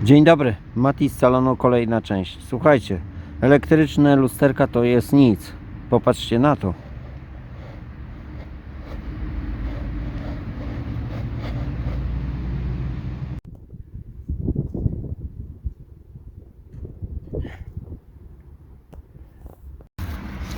Dzień dobry, Mati z salonu, kolejna część. Słuchajcie, elektryczne lusterka to jest nic. Popatrzcie na to.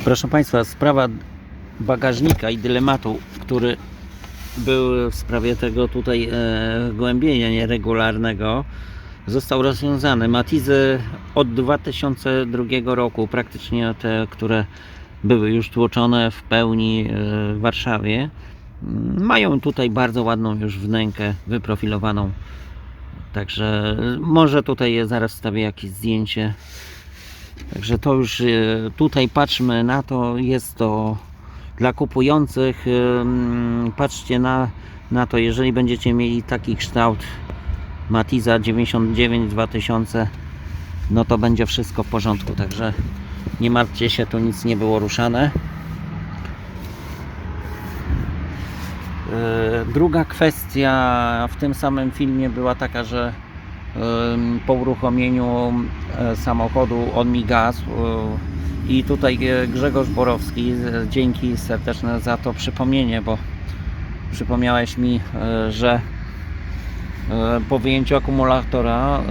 Proszę Państwa, sprawa bagażnika i dylematu, który był w sprawie tego tutaj głębienia nieregularnego, został rozwiązany. Matizy od 2002 roku, praktycznie te, które były już tłoczone w pełni w Warszawie, mają tutaj bardzo ładną już wnękę wyprofilowaną. Także może tutaj zaraz wstawię jakieś zdjęcie. Także to już tutaj patrzmy na to, jest to dla kupujących. Patrzcie na to, jeżeli będziecie mieli taki kształt Matiza 99 2000, no to będzie wszystko w porządku, także nie martwcie się, tu nic nie było ruszane. Druga kwestia w tym samym filmie była taka, że po uruchomieniu samochodu on mi gasł i tutaj Grzegorz Borowski, dzięki serdeczne za to przypomnienie, bo przypomniałeś mi, że po wyjęciu akumulatora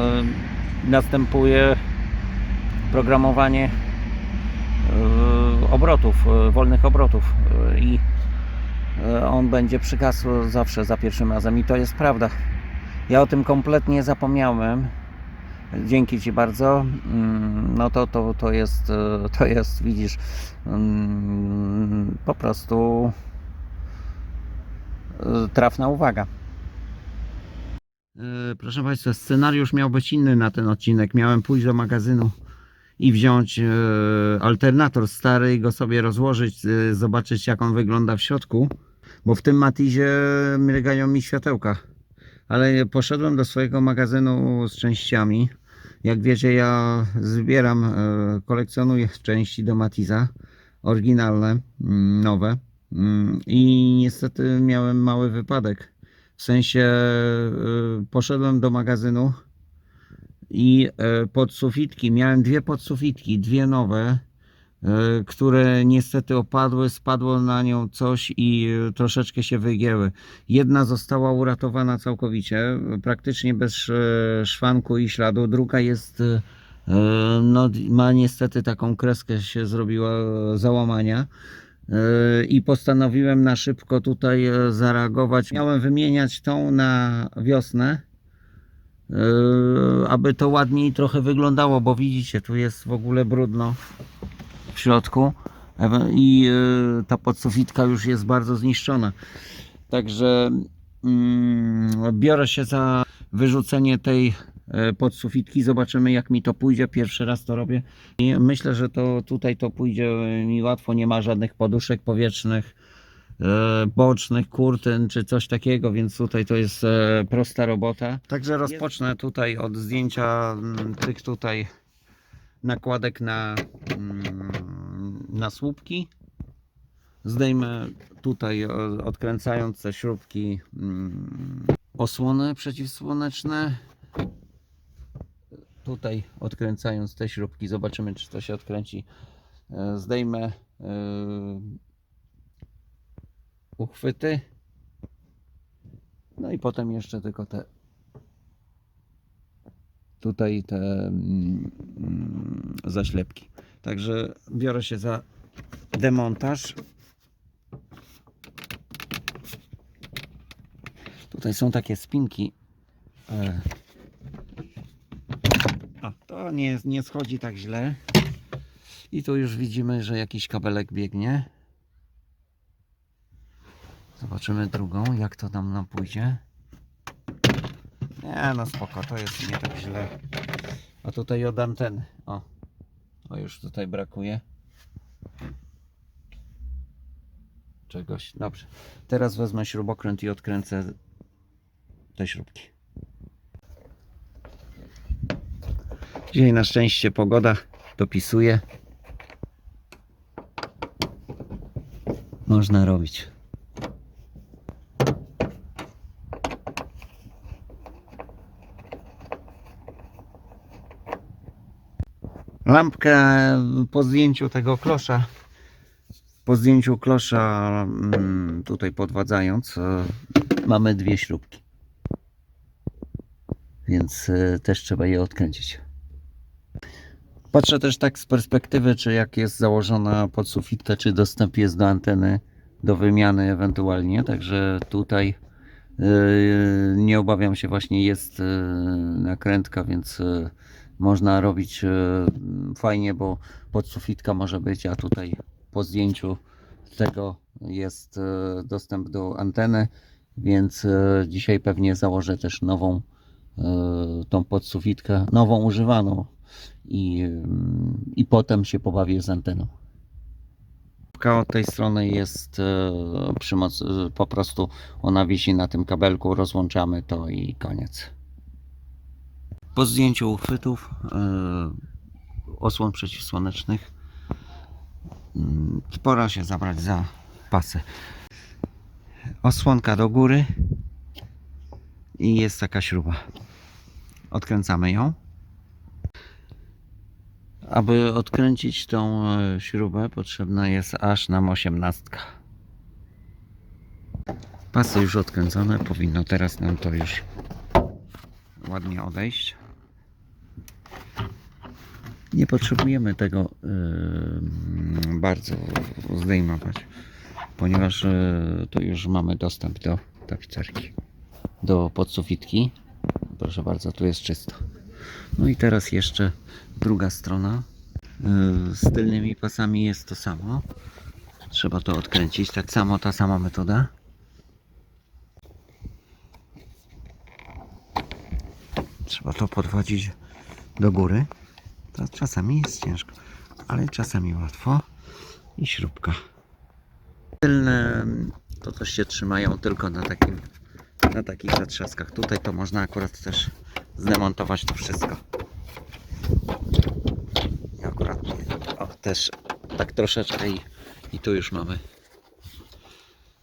następuje programowanie obrotów, wolnych obrotów i on będzie przygasł zawsze za pierwszym razem i to jest prawda. Ja o tym kompletnie zapomniałem. Dzięki Ci bardzo. No to jest, widzisz, po prostu trafna uwaga. Proszę Państwa, scenariusz miał być inny na ten odcinek. Miałem pójść do magazynu i wziąć alternator stary i go sobie rozłożyć, zobaczyć jak on wygląda w środku, bo w tym Matizie mrygają mi światełka. Ale poszedłem do swojego magazynu z częściami. Jak wiecie, ja zbieram, kolekcjonuję części do Matiza, oryginalne, nowe, i niestety miałem mały wypadek. W sensie poszedłem do magazynu i podsufitki, miałem dwie podsufitki, dwie nowe, które niestety opadły, spadło na nią coś i troszeczkę się wygięły. Jedna została uratowana całkowicie, praktycznie bez szwanku i śladu. Druga jest, no, ma niestety taką kreskę, się zrobiła załamania. I postanowiłem na szybko tutaj zareagować. Miałem wymieniać tą na wiosnę, aby to ładniej trochę wyglądało, bo widzicie, tu jest w ogóle brudno w środku i ta podsufitka już jest bardzo zniszczona. Także biorę się za wyrzucenie tej podsufitki. Zobaczymy jak mi to pójdzie. Pierwszy raz to robię i myślę, że to tutaj to pójdzie mi łatwo. Nie ma żadnych poduszek powietrznych, bocznych, kurtyn czy coś takiego, więc tutaj to jest prosta robota. Także rozpocznę tutaj od zdjęcia tych tutaj nakładek na słupki. Zdejmę tutaj, odkręcając te śrubki, osłony przeciwsłoneczne. Tutaj odkręcając te śrubki, zobaczymy czy to się odkręci. Zdejmę uchwyty. No i potem jeszcze tylko te tutaj te zaślepki. Także biorę się za demontaż. Tutaj są takie spinki. To nie schodzi tak źle. I tu już widzimy, że jakiś kabelek biegnie. Zobaczymy drugą, jak to nam pójdzie. Nie, no spoko, to jest nie tak źle. A tutaj od anteny. O już tutaj brakuje czegoś. Dobrze. Teraz wezmę śrubokręt i odkręcę te śrubki. Dzisiaj na szczęście pogoda dopisuje. Można robić. Lampkę po zdjęciu tego klosza, tutaj podwadzając, mamy dwie śrubki, więc też trzeba je odkręcić. Patrzę też tak z perspektywy, czy jak jest założona podsufitka, czy dostęp jest do anteny, do wymiany ewentualnie, także tutaj nie obawiam się, właśnie jest nakrętka, więc można robić fajnie, bo podsufitka może być, a tutaj po zdjęciu tego jest dostęp do anteny, więc dzisiaj pewnie założę też nową tą podsufitkę, nową używaną i potem się pobawię z anteną. Od tej strony jest po prostu ona wisi na tym kabelku, rozłączamy to i koniec. Po zdjęciu uchwytów, osłon przeciwsłonecznych, pora się zabrać za pasy. Osłonka do góry i jest taka śruba. Odkręcamy ją. Aby odkręcić tą śrubę, potrzebna jest aż nam 18. Pasy już odkręcone, powinno teraz nam to już ładnie odejść. Nie potrzebujemy tego bardzo zdejmować, ponieważ tu już mamy dostęp do tapicerki, do podsufitki. Proszę bardzo, tu jest czysto. No i teraz jeszcze druga strona. Z tylnymi pasami jest to samo. Trzeba to odkręcić. Tak samo, ta sama metoda. Trzeba to podwodzić do góry. To czasami jest ciężko, ale czasami łatwo. I śrubka. Tylne to też się trzymają tylko na takich zatrzaskach. Tutaj to można akurat też zdemontować to wszystko. I akurat też tak troszeczkę i tu już mamy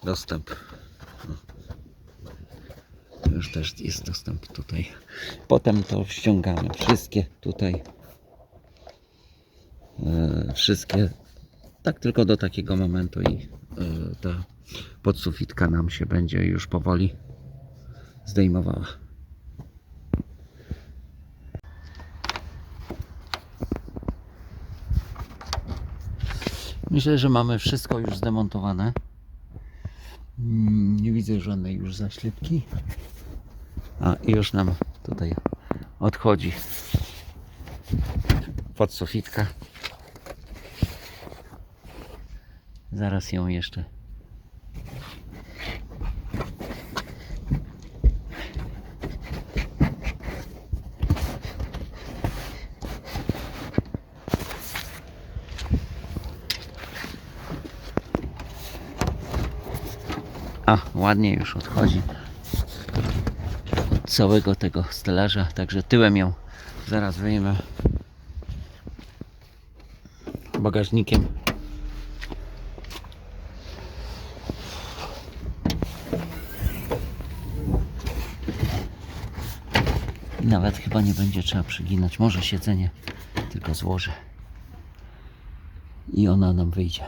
dostęp. Już też jest dostęp tutaj. Potem to ściągamy wszystkie tutaj. Wszystkie tak tylko do takiego momentu i ta podsufitka nam się będzie już powoli zdejmowała. Myślę, że mamy wszystko już zdemontowane. Nie widzę żadnej już zaślepki. A i już nam tutaj odchodzi podsufitka. Zaraz ją jeszcze ładnie już odchodzi od całego tego stelaża, także tyłem ją zaraz wyjmę bagażnikiem. Nawet chyba nie będzie trzeba przyginać, może siedzenie tylko złożę i ona nam wyjdzie.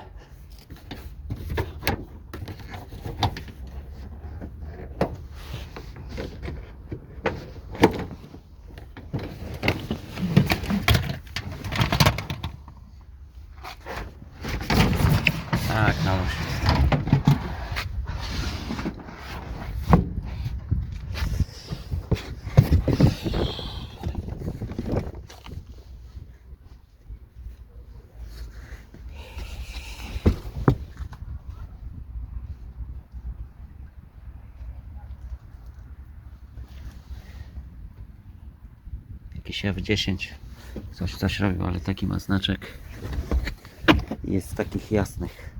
Tak, na luzie. Jakiś F10 coś robił, ale taki ma znaczek. Jest z takich jasnych.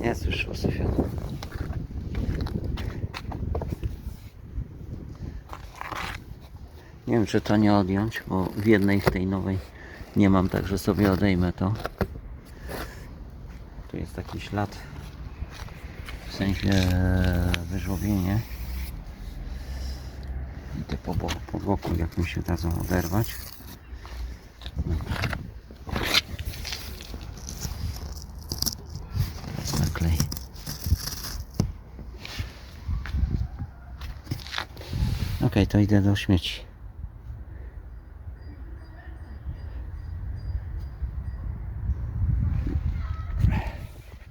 Jest już rozsypiony. Nie wiem, czy to nie odjąć, bo w jednej, w tej nowej nie mam, także sobie odejmę to. Tu jest taki ślad w sensie wyżłobienie. I te po boku jak mi się dadzą oderwać. Naklej. Ok, to idę do śmieci.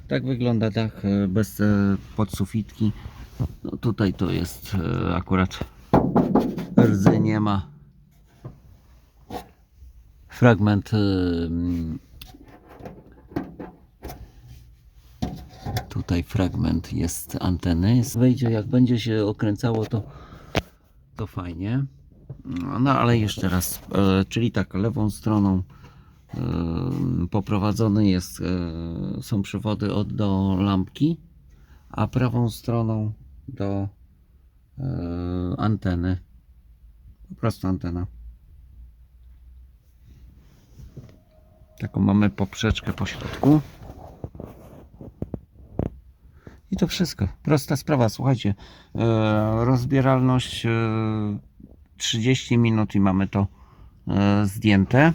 Tak wygląda dach bez podsufitki. No tutaj to jest akurat rdzy nie ma. Fragment tutaj fragment jest anteny. Wejdzie, jak będzie się okręcało, to fajnie. No ale jeszcze raz, czyli tak, lewą stroną poprowadzony jest, są przewody do lampki, a prawą stroną do anteny. Po prostu antena. Taką mamy poprzeczkę po środku. I to wszystko. Prosta sprawa. Słuchajcie, rozbieralność 30 minut i mamy to zdjęte.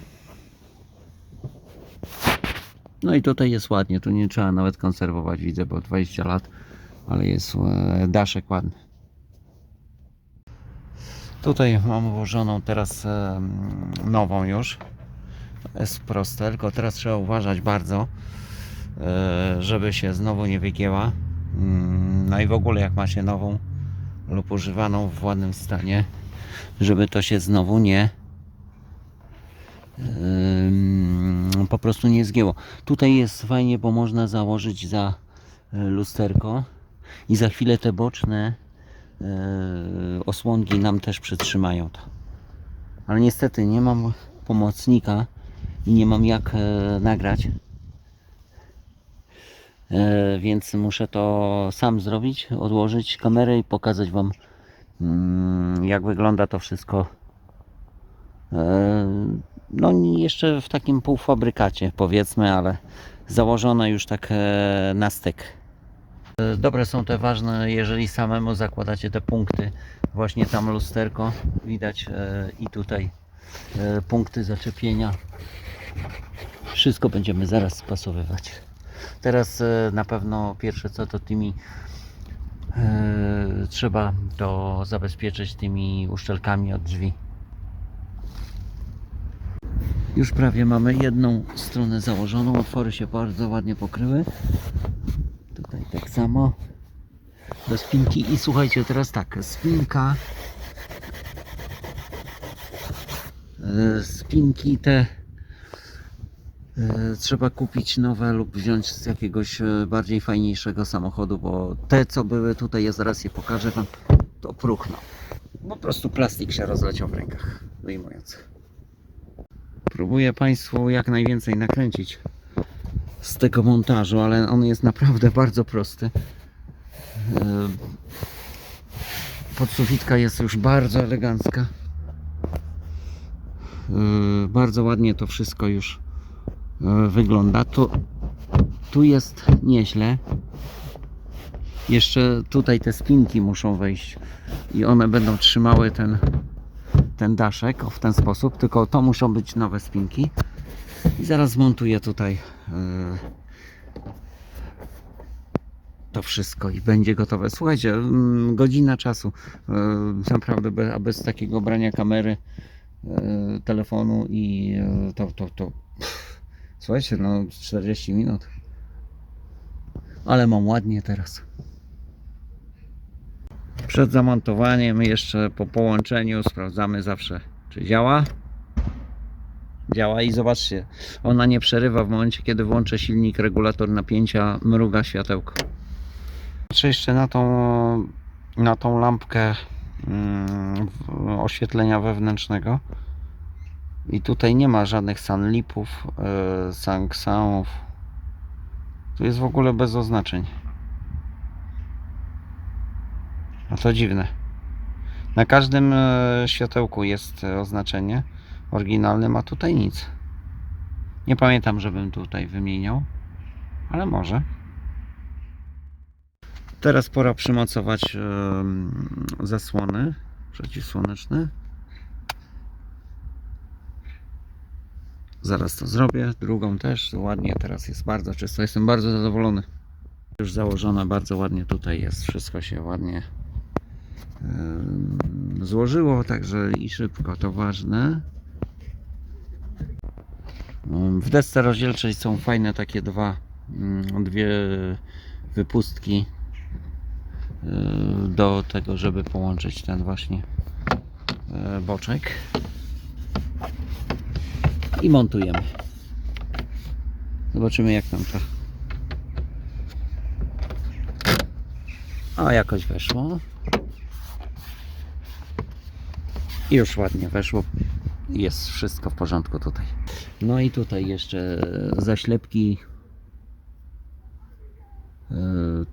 No i tutaj jest ładnie. Tu nie trzeba nawet konserwować, widzę, bo 20 lat, ale jest daszek ładny. Tutaj mam włożoną teraz nową już. Jest proste, tylko teraz trzeba uważać bardzo, żeby się znowu nie wygięła. No i w ogóle jak ma się nową lub używaną w ładnym stanie, żeby to się znowu nie po prostu nie zgięło. Tutaj jest fajnie, bo można założyć za lusterko i za chwilę te boczne osłonki nam też przytrzymają to. Ale niestety nie mam pomocnika i nie mam jak nagrać, więc muszę to sam zrobić, odłożyć kamerę i pokazać Wam, jak wygląda to wszystko. No jeszcze w takim półfabrykacie, powiedzmy, ale założone już tak na styk. Dobre są te ważne, jeżeli samemu zakładacie te punkty. Właśnie tam lusterko widać i tutaj punkty zaczepienia. Wszystko będziemy zaraz spasowywać. Teraz na pewno pierwsze co to tymi trzeba to zabezpieczyć tymi uszczelkami od drzwi. Już prawie mamy jedną stronę założoną, otwory się bardzo ładnie pokryły. Tutaj tak samo do spinki i słuchajcie, teraz tak, spinki te trzeba kupić nowe lub wziąć z jakiegoś bardziej fajniejszego samochodu, bo te co były tutaj, ja zaraz je pokażę Wam, to próchną. Po prostu plastik się rozleciał w rękach wyjmując. Próbuję Państwu jak najwięcej nakręcić z tego montażu, ale on jest naprawdę bardzo prosty. Podsufitka jest już bardzo elegancka. Bardzo ładnie to wszystko już wygląda. Tu jest nieźle. Jeszcze tutaj te spinki muszą wejść i one będą trzymały ten daszek w ten sposób, tylko to muszą być nowe spinki i zaraz zmontuję tutaj to wszystko i będzie gotowe. Słuchajcie, godzina czasu naprawdę bez takiego brania kamery, telefonu i słuchajcie, no 40 minut, ale mam ładnie teraz. Przed zamontowaniem, jeszcze po połączeniu sprawdzamy zawsze, czy działa. Działa i zobaczcie, ona nie przerywa w momencie, kiedy włączę silnik, regulator napięcia, mruga światełko. Patrzę jeszcze na tą lampkę oświetlenia wewnętrznego i tutaj nie ma żadnych sunlipów, sanksanów. Tu jest w ogóle bez oznaczeń. No to dziwne. Na każdym światełku jest oznaczenie oryginalnym, a tutaj nic. Nie pamiętam, żebym tutaj wymieniał, ale może. Teraz pora przymocować zasłony przeciwsłoneczne. Zaraz to zrobię, drugą też, ładnie, teraz jest bardzo czysto, jestem bardzo zadowolony. Już założone, bardzo ładnie tutaj jest, wszystko się ładnie złożyło, także i szybko, to ważne. W desce rozdzielczej są fajne takie dwie wypustki do tego, żeby połączyć ten właśnie boczek i montujemy. Zobaczymy, jak tam to jakoś weszło i już ładnie weszło, jest wszystko w porządku tutaj. No i tutaj jeszcze zaślepki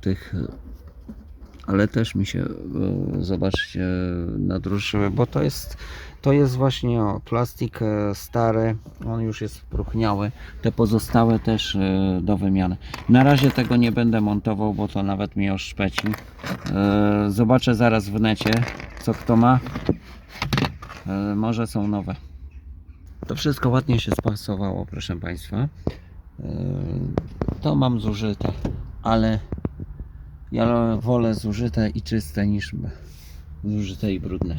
tych, ale też mi się, zobaczcie, nadruszyły, bo to jest właśnie plastik stary, on już jest spróchniały, te pozostałe też do wymiany. Na razie tego nie będę montował, bo to nawet mnie oszpeci. Zobaczę zaraz w necie, co kto ma, może są nowe. To wszystko ładnie się spasowało, proszę Państwa. To mam zużyte, ale ja wolę zużyte i czyste niż zużyte i brudne.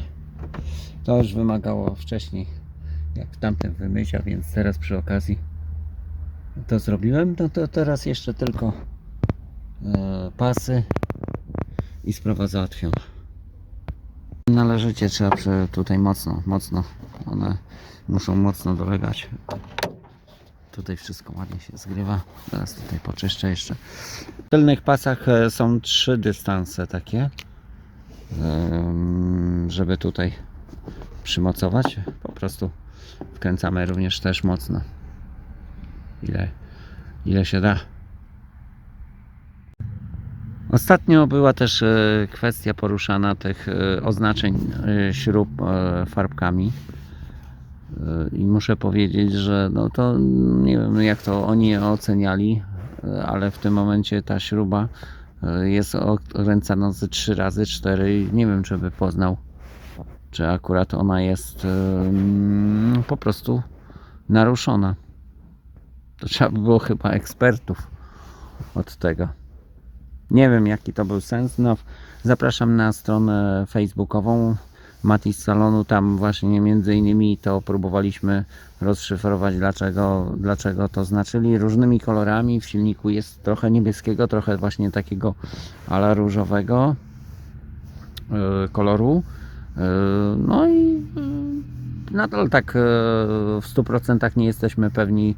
To już wymagało wcześniej, jak w tamtym wymycia, więc teraz przy okazji to zrobiłem. No to teraz jeszcze tylko pasy i sprawa załatwiona. Należycie trzeba tutaj mocno, one muszą mocno dolegać. Tutaj wszystko ładnie się zgrywa. Teraz tutaj poczyszczę jeszcze. W tylnych pasach są 3 dystanse takie, żeby tutaj przymocować. Po prostu wkręcamy również też mocno, ile się da. Ostatnio była też kwestia poruszana tych oznaczeń śrub farbkami. I muszę powiedzieć, że no to nie wiem, jak to oni oceniali, ale w tym momencie ta śruba jest okręcana z 3 razy 4 i nie wiem, czy by poznał, czy akurat ona jest po prostu naruszona. To trzeba by było chyba ekspertów od tego. Nie wiem, jaki to był sens. No, zapraszam na stronę facebookową Mati z salonu, tam właśnie między innymi to próbowaliśmy rozszyfrować, dlaczego to znaczyli różnymi kolorami. W silniku jest trochę niebieskiego, trochę właśnie takiego ala różowego koloru. No i nadal tak w 100% nie jesteśmy pewni,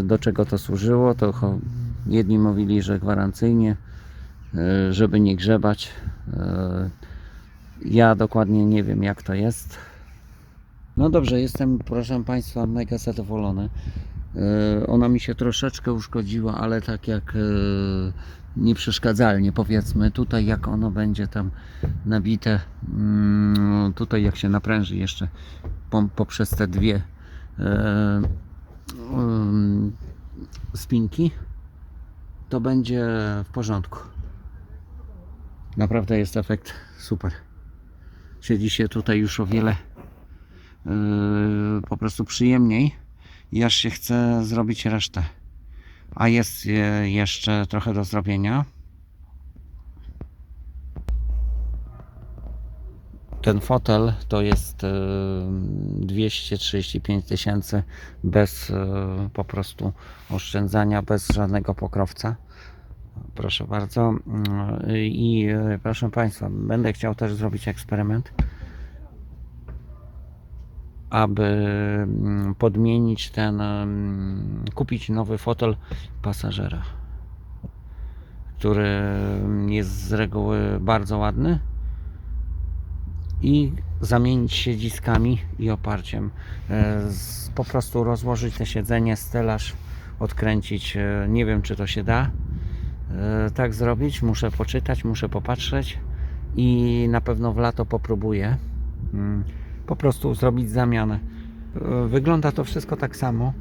do czego to służyło. To jedni mówili, że gwarancyjnie, żeby nie grzebać. Ja dokładnie nie wiem, jak to jest. No dobrze, jestem, proszę Państwa, mega zadowolony. Ona mi się troszeczkę uszkodziła, ale tak jak nieprzeszkadzalnie, powiedzmy. Tutaj jak ono będzie tam nabite, tutaj jak się napręży jeszcze poprzez te dwie spinki, to będzie w porządku. Naprawdę jest efekt super. Siedzi się tutaj już o wiele po prostu przyjemniej i aż się chce zrobić resztę. A jest jeszcze trochę do zrobienia. Ten fotel to jest 235 000 bez po prostu oszczędzania, bez żadnego pokrowca. Proszę bardzo. I proszę Państwa, będę chciał też zrobić eksperyment, aby podmienić kupić nowy fotel pasażera, który jest z reguły bardzo ładny, i zamienić siedziskami i oparciem. Po prostu rozłożyć te siedzenie, stelaż, odkręcić. Nie wiem, czy to się da tak zrobić. Muszę poczytać, muszę popatrzeć i na pewno w lato popróbuję po prostu zrobić zamianę. Wygląda to wszystko tak samo.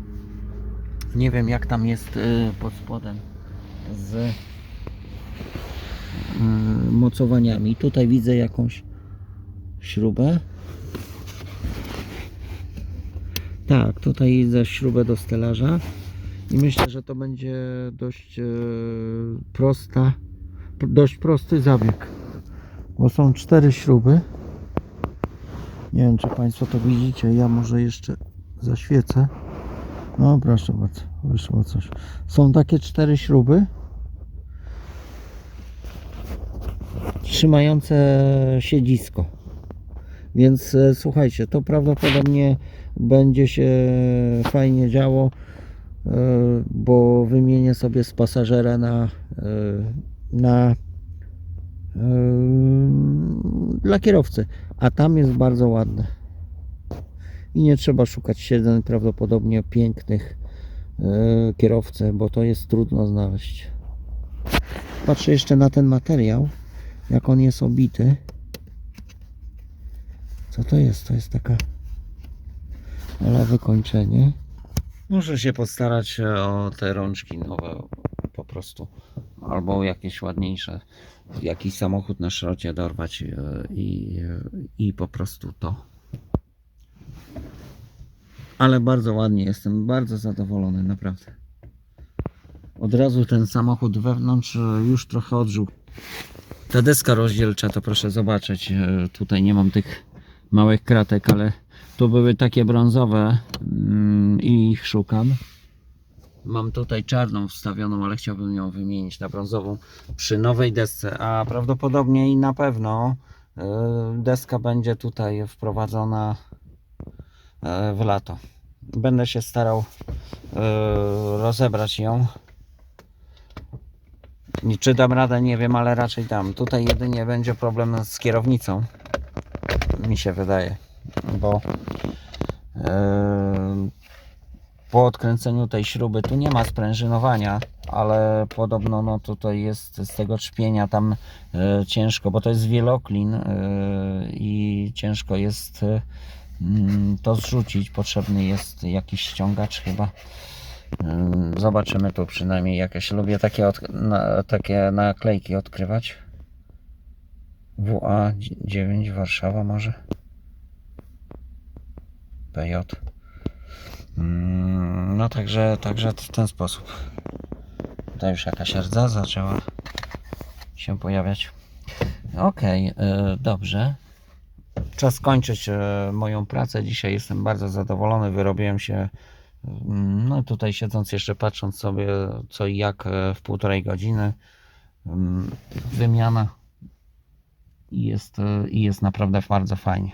Nie wiem, jak tam jest pod spodem z mocowaniami. Tutaj widzę jakąś śrubę. Tak, tutaj widzę śrubę do stelaża i myślę, że to będzie dość dość prosty zabieg, bo są 4 śruby. Nie wiem, czy Państwo to widzicie, ja może jeszcze zaświecę. No proszę bardzo, wyszło coś. Są takie 4 śruby trzymające siedzisko. Więc słuchajcie, to prawdopodobnie będzie się fajnie działo, bo wymienię sobie z pasażera na dla kierowcy, a tam jest bardzo ładne i nie trzeba szukać siedzeń prawdopodobnie pięknych kierowcy, bo to jest trudno znaleźć. Patrzę jeszcze na ten materiał, jak on jest obity. Co to jest? To jest taka wykończenie. Muszę się postarać o te rączki nowe po prostu, albo jakieś ładniejsze, jakiś samochód na szrocie dorwać i po prostu to. Ale bardzo ładnie, jestem bardzo zadowolony, naprawdę. Od razu ten samochód wewnątrz już trochę odżył. Ta deska rozdzielcza, to proszę zobaczyć, tutaj nie mam tych małych kratek, ale tu były takie brązowe i ich szukam. Mam tutaj czarną wstawioną, ale chciałbym ją wymienić na brązową przy nowej desce, a prawdopodobnie i na pewno deska będzie tutaj wprowadzona w lato. Będę się starał rozebrać ją. Czy dam radę, nie wiem, ale raczej dam. Tutaj jedynie będzie problem z kierownicą, mi się wydaje, bo po odkręceniu tej śruby tu nie ma sprężynowania, ale podobno no tutaj jest z tego trzpienia tam ciężko, bo to jest wieloklin i ciężko jest to zrzucić. Potrzebny jest jakiś ściągacz chyba. Zobaczymy tu przynajmniej jakieś. Lubię takie naklejki odkrywać. WA9 Warszawa może. PJ. No także w ten sposób. Tutaj już jakaś rdza zaczęła się pojawiać. Ok, dobrze. Czas kończyć moją pracę. Dzisiaj jestem bardzo zadowolony. Wyrobiłem się, no tutaj siedząc jeszcze patrząc sobie co i jak w 1,5 godziny. Wymiana i jest naprawdę bardzo fajnie.